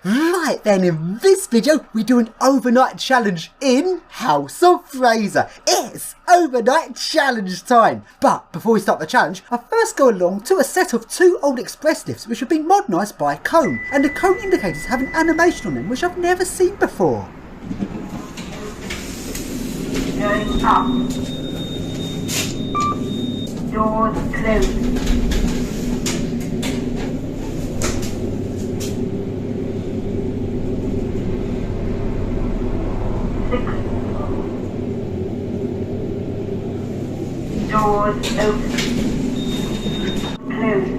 Right then, in this video we do an overnight challenge in House of Fraser. It's overnight challenge time! But before we start the challenge, I first go along to a set of 2 old express lifts which have been modernised by Cone, and the Cone indicators have an animation on them which I've never seen before. Going up. Doors closed. Doors open. Closed.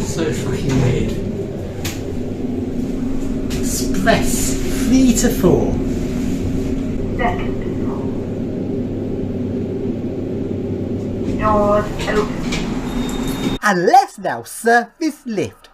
So fucking weird. Express 3 to 4. Second floor. Doors open. And let's now surf this lift.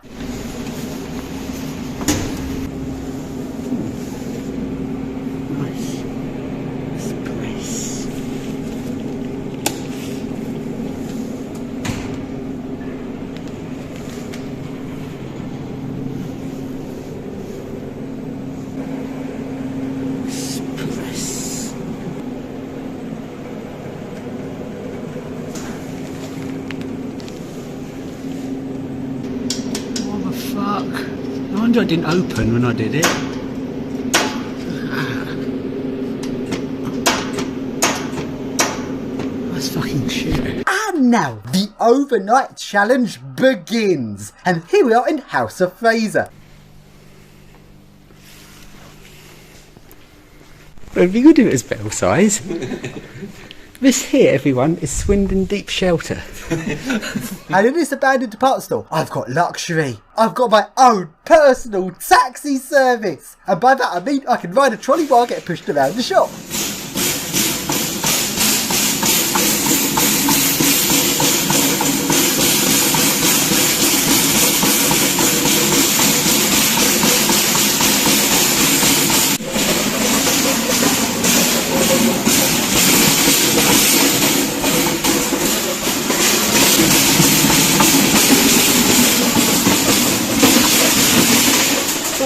Fuck. No wonder it didn't open when I did it. That's fucking shit. And now the overnight challenge begins. And here we are in House of Fraser. Well, it'd be good if it was bell size. This here, everyone, is Swindon Deep Shelter. And in this abandoned department store, I've got luxury. I've got my own personal taxi service. And by that I mean I can ride a trolley while I get pushed around the shop.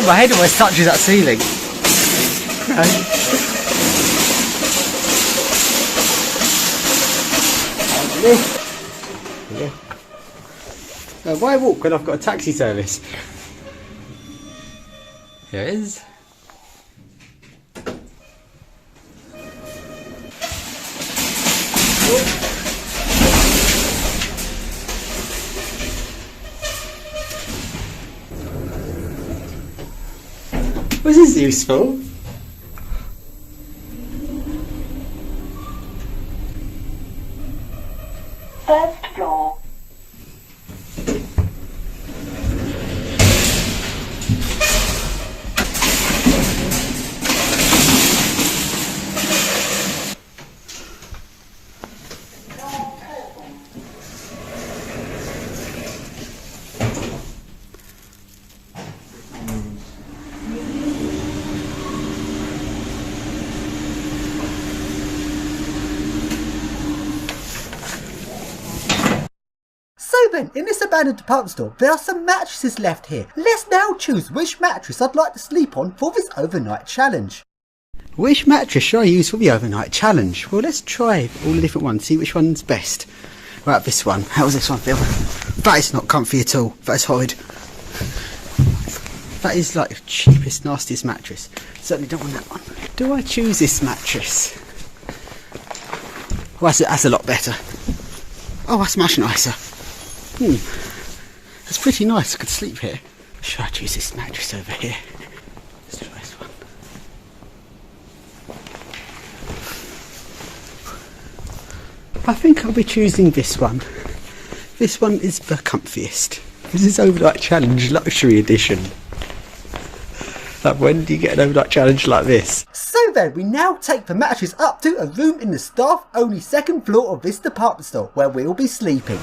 My head almost touches that ceiling. Why walk when I've got a taxi service? Here it is. Was this useful? First floor. So then, in this abandoned department store, there are some mattresses left here. Let's now choose which mattress I'd like to sleep on for this overnight challenge. Which mattress should I use for the overnight challenge? Well, let's try all the different ones, see which one's best. Right, this one. How does this one feel? That is not comfy at all. That is horrid. That is like the cheapest, nastiest mattress. Certainly don't want that one. Do I choose this mattress? Oh, that's a lot better. Oh, that's much nicer. That's pretty nice. I could sleep here. Should I choose this mattress over here? Let's try this one. I think I'll be choosing this one. This one is the comfiest. This is overnight challenge luxury edition. Like, when do you get an overnight challenge like this? So then, we now take the mattress up to a room in the staff only 2nd floor of this department store where we'll be sleeping.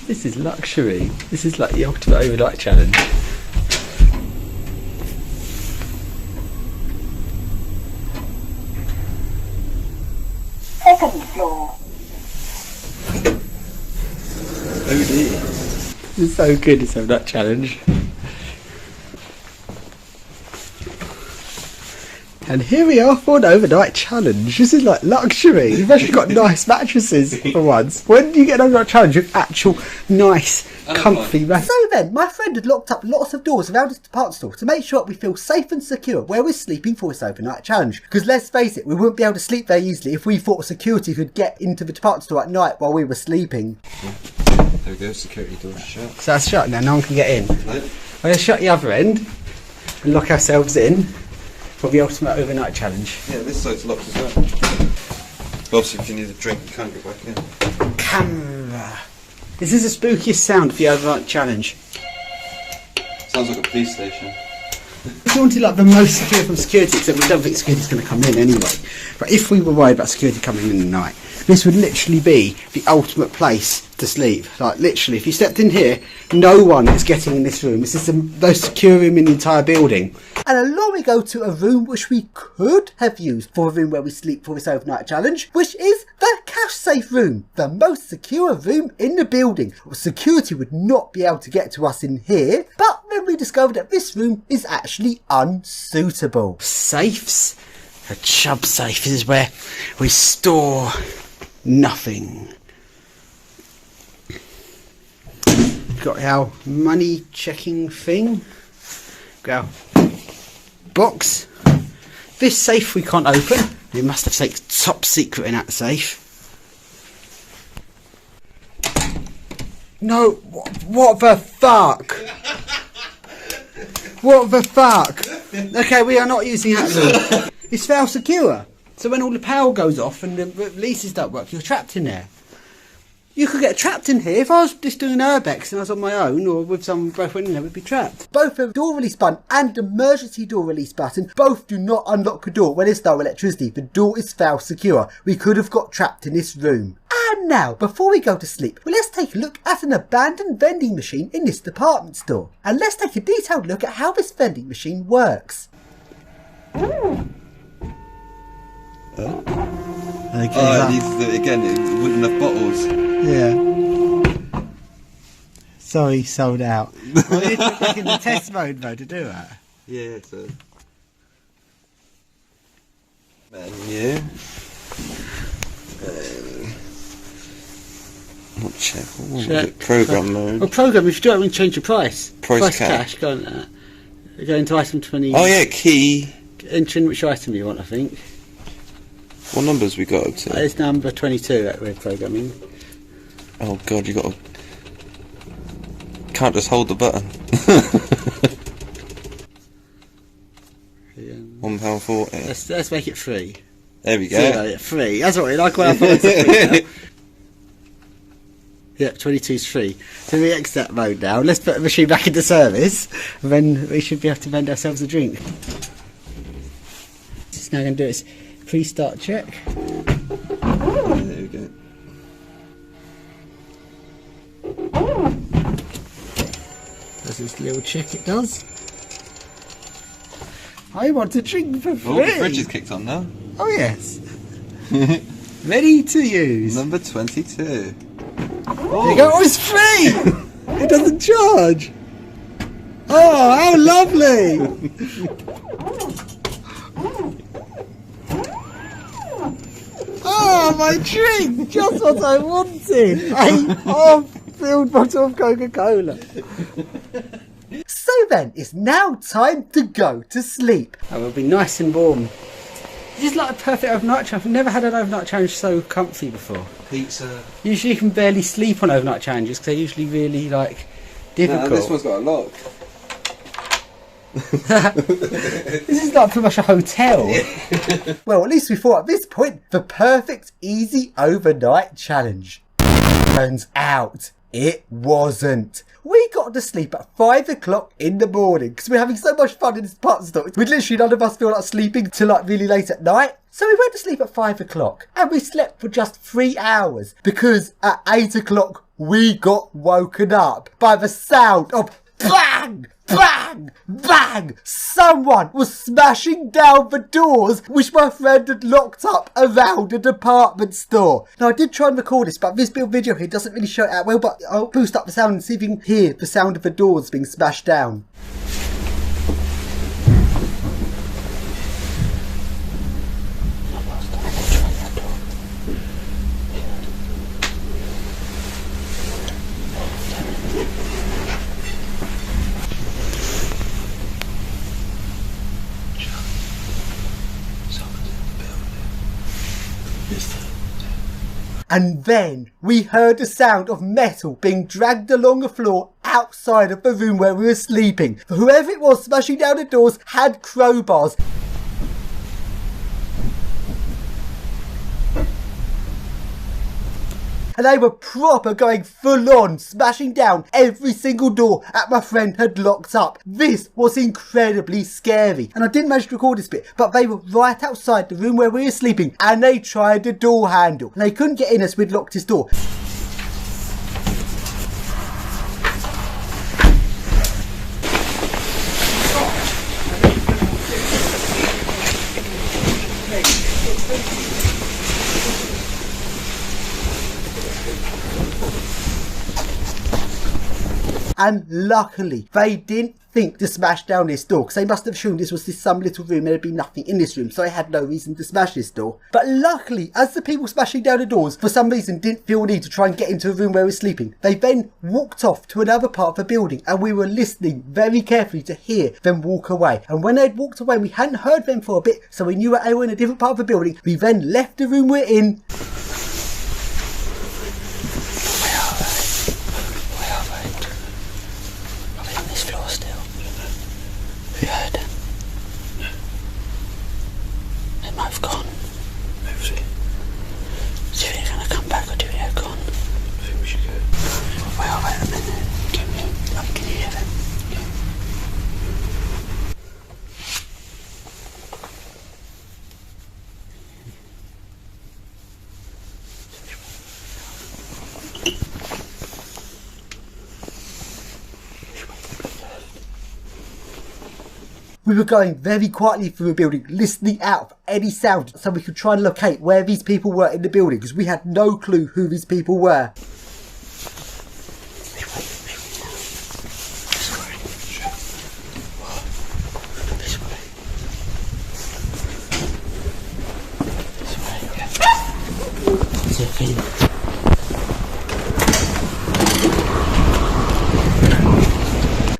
This is luxury. This is like the ultimate overnight challenge. Second floor. Oh dear. It's so good, this overnight challenge. And here we are for an overnight challenge. This is like luxury. You've actually got nice mattresses for once. When do you get an overnight challenge with actual nice, comfy mattresses? So then, my friend had locked up lots of doors around his department store to make sure we feel safe and secure where we're sleeping for this overnight challenge. Because let's face it, we wouldn't be able to sleep very easily if we thought security could get into the department store at night while we were sleeping. There we go, security door's shut. So that's shut now, no one can get in. No. We're going to shut the other end and lock ourselves in for the ultimate overnight challenge. Yeah, this side's locked as well. But obviously if you need a drink you can't get back in. Camera. This is the spookiest sound for the overnight challenge. Sounds like a police station. If we wanted like the most secure from security, except we don't think security's going to come in anyway. But if we were worried about security coming in at night, this would literally be the ultimate place to sleep. Like literally, if you stepped in here, no one is getting in this room. This is the most secure room in the entire building. And along we go to a room which we could have used for a room where we sleep for this overnight challenge, which is the cash safe room, the most secure room in the building. Security would not be able to get to us in here, but then we discovered that this room is actually unsuitable. Safes. A chub safe. This is where we store nothing. We've got our money checking thing. Got our box. This safe we can't open. We must have taken top secret in that safe. No, what the fuck? What the fuck? Okay, we are not using that room. It's fail secure. So when all the power goes off and the releases don't work, you're trapped in there. You could get trapped in here. If I was just doing urbex and I was on my own or with someone both went in there, we'd be trapped. Both the door release button and the emergency door release button both do not unlock the door when there's no electricity. The door is fail secure. We could have got trapped in this room. And now, before we go to sleep, well, let's take a look at an abandoned vending machine in this department store. And let's take a detailed look at how this vending machine works. Okay, Oh, it needs again, it wouldn't have bottles. yeah. Sorry, sold out. Well, you need to back in the test mode though to do that. Yeah, it's a menu. Not check. What was it? Program mode. Well, program, if you do it, we can change your price. Price cash. Go on that. Go into item 20. Oh yeah, key. Enter in which item you want, I think. What numbers we got up to? It's number 22 that we're programming. Oh god, you got to... Can't just hold the button. £1.40. Let's make it 3. There we go. So, 3. That's what we like when I thought it's 3 now. Yeah, 22's 3. So we exit that mode now. Let's put the machine back into service, and then we should be able to vend ourselves a drink. Just now going to do its pre-start check. There we go. Does this little check it does. I want a drink for free. Oh, the fridge is kicked on now. Oh yes. Ready to use. Number 22. There you go. Oh, it's free. It doesn't charge. Oh, how lovely. Oh, my drink! Just what I wanted! A half-filled bottle of Coca-Cola. So then, it's now time to go to sleep. That will be nice and warm. This is like a perfect overnight challenge. I've never had an overnight challenge so comfy before. Pizza. Usually you can barely sleep on overnight challenges because they're usually really, like, difficult. No, this one's got a lock. This is like pretty much a hotel. Well, at least we thought at this point, the perfect easy overnight challenge. Turns out, it wasn't. We got to sleep at 5 o'clock in the morning because we're having so much fun in this part of the store. We literally, none of us feel like sleeping till like really late at night. So we went to sleep at 5 o'clock and we slept for just 3 hours because at 8 o'clock we got woken up by the sound of bang, bang, bang, someone was smashing down the doors which my friend had locked up around a department store. Now I did try and record this, but this little video here doesn't really show it out well, but I'll boost up the sound and see if you can hear the sound of the doors being smashed down. And then we heard the sound of metal being dragged along the floor outside of the room where we were sleeping. Whoever it was smashing down the doors had crowbars. And they were proper going full on, smashing down every single door that my friend had locked up. This was incredibly scary. And I didn't manage to record this bit, but they were right outside the room where we were sleeping and they tried the door handle. And they couldn't get in as we'd locked his door. And luckily, they didn't think to smash down this door, because they must have assumed this was some little room and there'd be nothing in this room, so they had no reason to smash this door. But luckily, as the people smashing down the doors for some reason didn't feel a need to try and get into the room where we were sleeping, they then walked off to another part of the building, and we were listening very carefully to hear them walk away. And when they'd walked away, we hadn't heard them for a bit, so we knew that they were in a different part of the building. We then left the room we're in. We were going very quietly through the building, listening out for any sound so we could try and locate where these people were in the building, because we had no clue who these people were.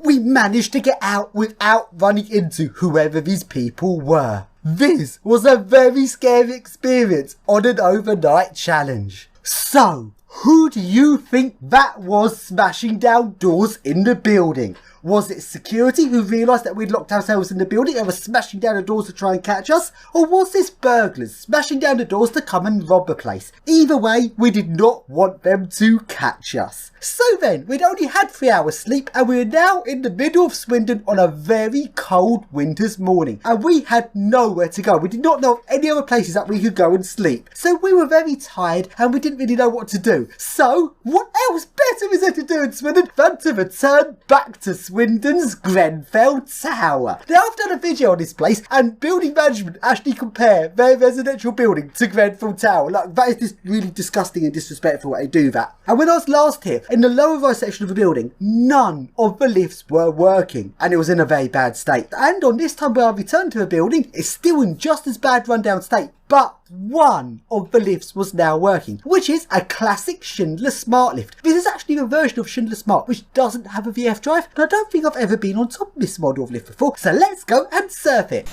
We managed to get out without running into whoever these people were. This was a very scary experience on an overnight challenge. So, who do you think that was smashing down doors in the building? Was it security who realised that we'd locked ourselves in the building and were smashing down the doors to try and catch us? Or was this burglars smashing down the doors to come and rob the place? Either way, we did not want them to catch us. So then, we'd only had 3 hours sleep and we were now in the middle of Swindon on a very cold winter's morning. And we had nowhere to go. We did not know of any other places that we could go and sleep. So we were very tired and we didn't really know what to do. So, what else better is there to do in Swindon than to return back to Swindon's Grenfell Tower? Now, I've done a video on this place and building management actually compare their residential building to Grenfell Tower. Like, that is just really disgusting and disrespectful that they do that. And when I was last here, in the lower right section of the building, none of the lifts were working and it was in a very bad state. And on this time where I returned to the building, it's still in just as bad rundown state. But one of the lifts was now working, which is a classic Schindler Smart lift. This is actually a version of Schindler Smart which doesn't have a VF drive, and I don't think I've ever been on top of this model of lift before, so let's go and surf it.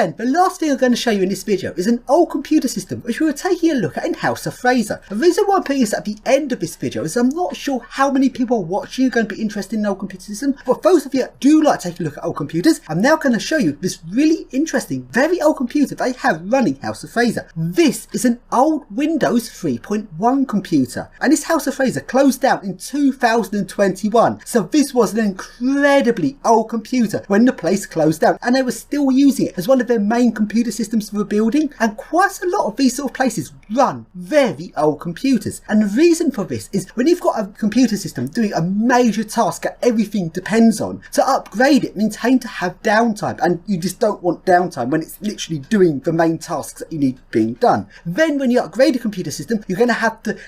then, the last thing I'm going to show you in this video is an old computer system which we were taking a look at in House of Fraser. The reason why I'm putting this at the end of this video is I'm not sure how many people are watching are going to be interested in an old computer system, but those of you that do like to take a look at old computers, I'm now going to show you this really interesting, very old computer they have running House of Fraser. This is an old Windows 3.1 computer, and this House of Fraser closed down in 2021, so this was an incredibly old computer when the place closed down, and they were still using it as one of their main computer systems for the building. And quite a lot of these sort of places run very old computers, and the reason for this is when you've got a computer system doing a major task that everything depends on, to upgrade it means having to have downtime, and you just don't want downtime when it's literally doing the main tasks that you need being done. Then when you upgrade a computer system, you're going to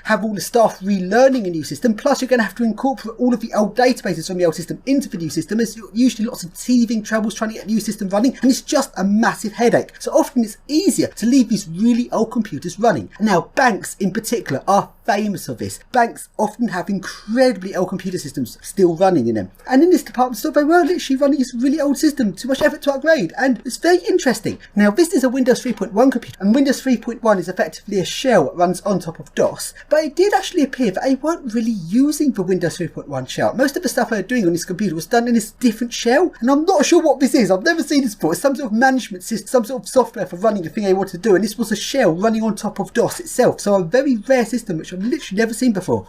have all the staff relearning a new system, plus you're going to have to incorporate all of the old databases from the old system into the new system. There's usually lots of teething troubles trying to get a new system running, and it's just a massive headache. So often it's easier to leave these really old computers running. Now, banks in particular are famous for this. Banks often have incredibly old computer systems still running in them, and in this department store they were literally running this really old system, too much effort to upgrade, and it's very interesting. Now, this is a Windows 3.1 computer, and Windows 3.1 is effectively a shell that runs on top of DOS, but it did actually appear that they weren't really using the Windows 3.1 shell. Most of the stuff they were doing on this computer was done in this different shell, and I'm not sure what this is. I've never seen this before. It's some sort of management system, some sort of software for running the thing they wanted to do, and this was a shell running on top of DOS itself, so a very rare system which I've literally never seen before.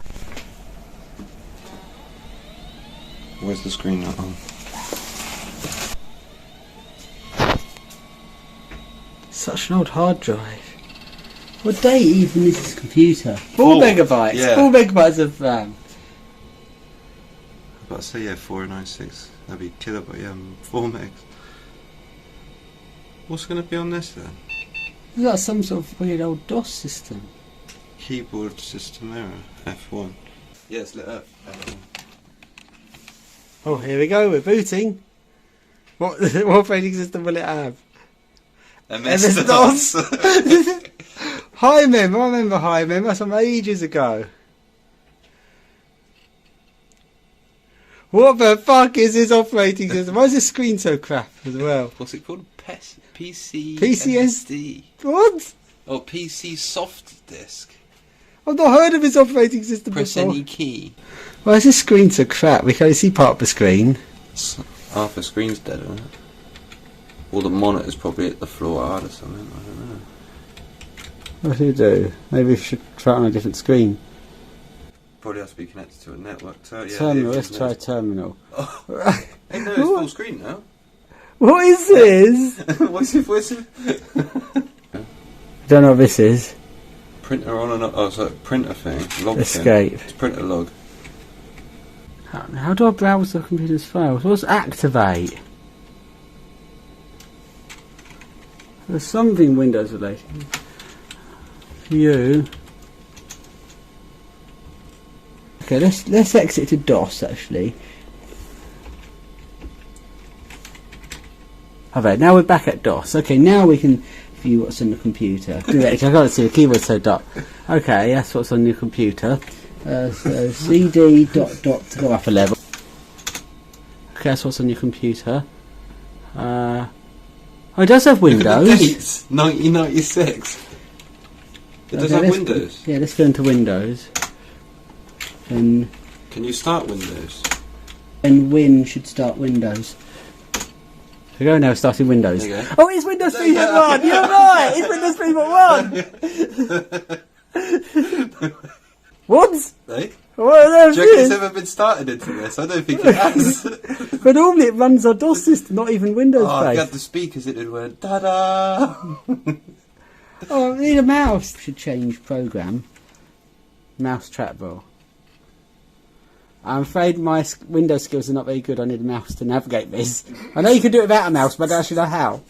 Where's the screen not on? Such an old hard drive. What date even is this computer? 4 4, megabytes. yeah. 4 megabytes of RAM. But I say, yeah, 496. That'd be kilobyte, yeah, 4 megs. What's going to be on this then? Is that some sort of weird old DOS system? Keyboard system error, F1. Yeah, it's lit up. F1. Oh, here we go, we're booting. What operating system will it have? MS-DOS. Hi Mem, I remember Hi Mem, that's from ages ago. What the fuck is this operating system? Why is this screen so crap as well? What's it called? PC... PCSD? What? Oh, PC soft disk. I've not heard of this operating system Press before. any key. Why is this screen so crap? We can only see part of the screen. Half the screen's dead, isn't it? Or the monitor's probably at the floor hard or something, I don't know. What do you do? Maybe we should try it on a different screen. Probably has to be connected to a network. Yeah, Terminal, let's try terminal. Oh. Hey, no, it's full screen now. What is this? What's it? Don't know what this is. Printer on and off. Oh, it's like a printer thing. Log Escape. Thing. It's printer log. How do I browse the computer's files? What's activate? There's something Windows related. View. Okay, let's exit to DOS actually. Alright, now we're back at DOS. Okay, now we can view what's on the computer. I can't see the keyboard so dark. Okay, that's what's on your computer. So CD ... to go up a level. Okay, that's what's on your computer. Oh, it does have Windows. Dates 1996. It does have Windows. Yeah, let's go into Windows. And can you start Windows? And Win should start Windows. So go now, starting Windows. There you go. Oh, it's Windows 3.1. You're right. It's Windows 3.1. What? Hey? What Do you reckon it's ever been started into this? I don't think it has. But normally it runs on DOS system, not even Windows Oh, if you had based. the speakers, it would went da-da. Oh, I need a mouse. Should change program. Mouse trackball. I'm afraid my Windows skills are not very good. I need a mouse to navigate this. I know you can do it without a mouse, but I don't actually know how.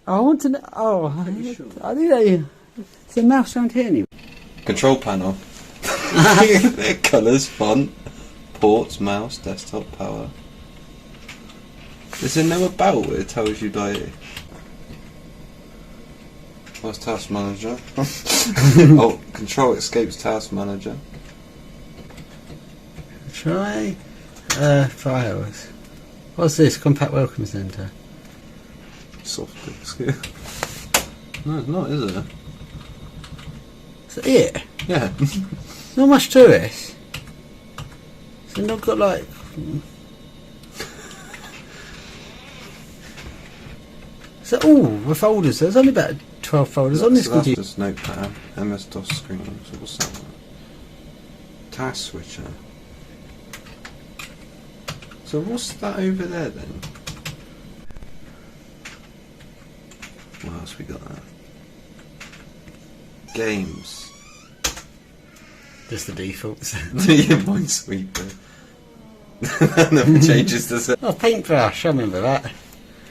I want to know. Oh, I think there's a mouse around here anyway. Control panel. Colours, font, ports, mouse, desktop, power. Is there no about where it tells you like... What's task manager? Oh, control escapes task manager. Try files. What's this? Compact Welcome Center. Soft disk. No, it's not, is it? Is that it? Yeah. Not much to it. So not got like. So the folders. There's only about 12 folders on this So that's computer. just notepad, MS-DOS screen. So what's that one? Task switcher. So what's that over there then? What else we got there? Games. Just the defaults. Yeah, Minesweeper. That never changes, does it? Oh, paintbrush. I remember that.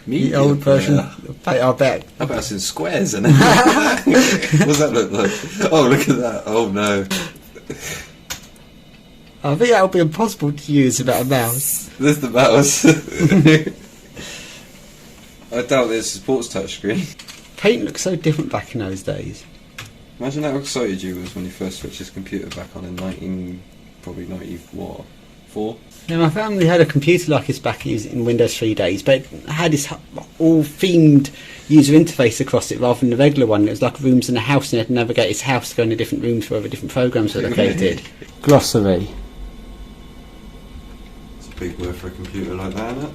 Media The old version. player. I bet. How about it's in squares, isn't it? What's that look like? Oh, look at that. Oh no. I think that would be impossible to use without a mouse. There's the mouse. I doubt this supports touchscreen. Paint looked so different back in those days. Imagine how excited you was when you first switched this computer back on in 94? Yeah, my family had a computer like this back in Windows 3 days, but it had this all themed user interface across it rather than the regular one. It was like rooms in a house, and you had to navigate his house to go into different rooms wherever different programs were located. Glossary. It's a big word for a computer like that, isn't it?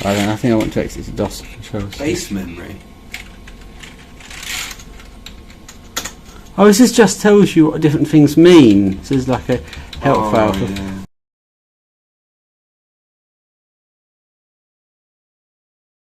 I don't know, I think I want to exit the DOS controls. Base memory. Oh, this just tells you what different things mean. So there's like a help file for yeah.